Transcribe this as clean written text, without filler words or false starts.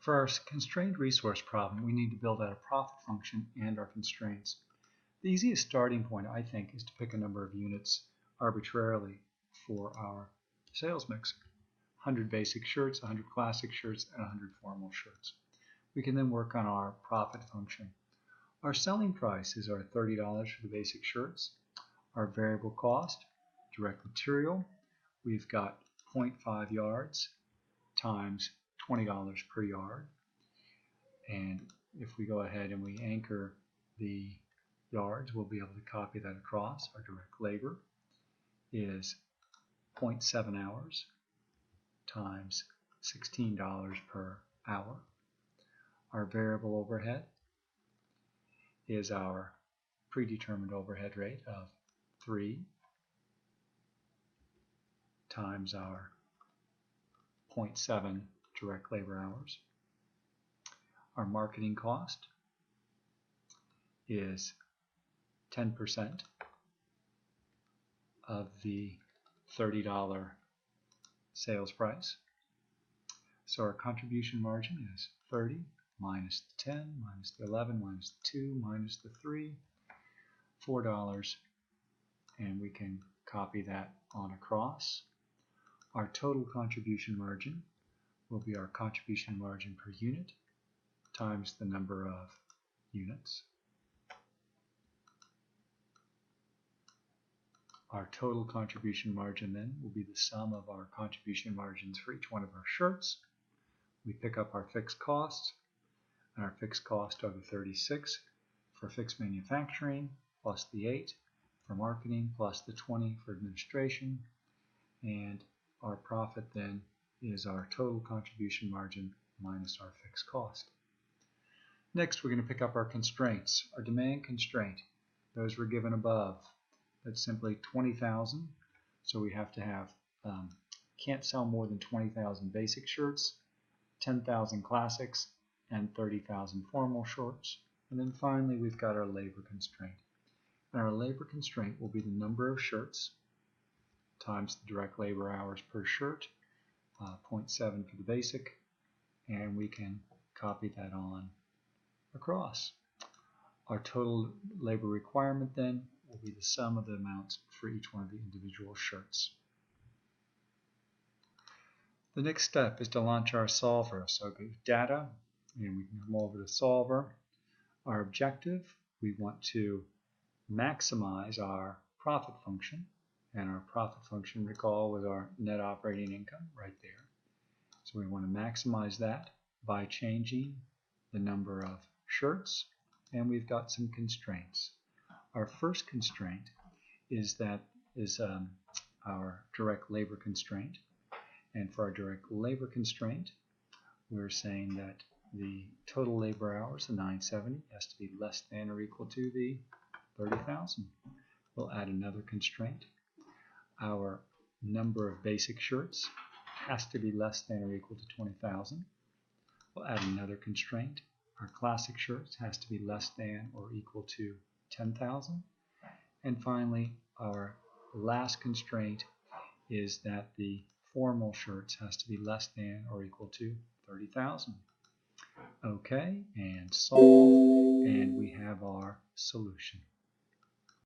For our constrained resource problem, we need to build out a profit function and our constraints. The easiest starting point, I think, is to pick a number of units arbitrarily for our sales mix. 100 basic shirts, 100 classic shirts, and 100 formal shirts. We can then work on our profit function. Our selling price is our $30 for the basic shirts. Our variable cost, direct material, we've got 0.5 yards times $20 per yard. And if we go ahead and we anchor the yards, we'll be able to copy that across. Our direct labor is 0.7 hours times $16 per hour. Our variable overhead is our predetermined overhead rate of 3 times our 0.7 direct labor hours. Our marketing cost is 10% of the $30 sales price. So our contribution margin is 30 minus the 10 minus the 11 minus the 2 minus the 3, $4, and we can copy that on across. Our total contribution margin will be our contribution margin per unit times the number of units. Our total contribution margin then will be the sum of our contribution margins for each one of our shirts. We pick up our fixed costs, and our fixed costs are the 36 for fixed manufacturing, plus the 8 for marketing, plus the 20 for administration, and our profit then is our total contribution margin minus our fixed cost. Next, we're going to pick up our constraints. Our demand constraint, those were given above. That's simply 20,000, so we have to have, can't sell more than 20,000 basic shirts, 10,000 classics, and 30,000 formal shirts. And then finally, we've got our labor constraint. And our labor constraint will be the number of shirts times the direct labor hours per shirt, 0.7 for the basic, and we can copy that on across. Our total labor requirement then will be the sum of the amounts for each one of the individual shirts. The next step is to launch our solver. So go to data, and we can come over to solver. Our objective, we want to maximize our profit function, and our profit function, recall, was our net operating income right there. So we want to maximize that by changing the number of shirts, and we've got some constraints. Our first constraint is our direct labor constraint, and for our direct labor constraint, we're saying that the total labor hours, the 970, has to be less than or equal to the 30,000. We'll add another constraint. Our number of basic shirts has to be less than or equal to 20,000. We'll add another constraint. Our classic shirts has to be less than or equal to 10,000. And finally, our last constraint is that the formal shirts has to be less than or equal to 30,000. Okay, and solve, and we have our solution.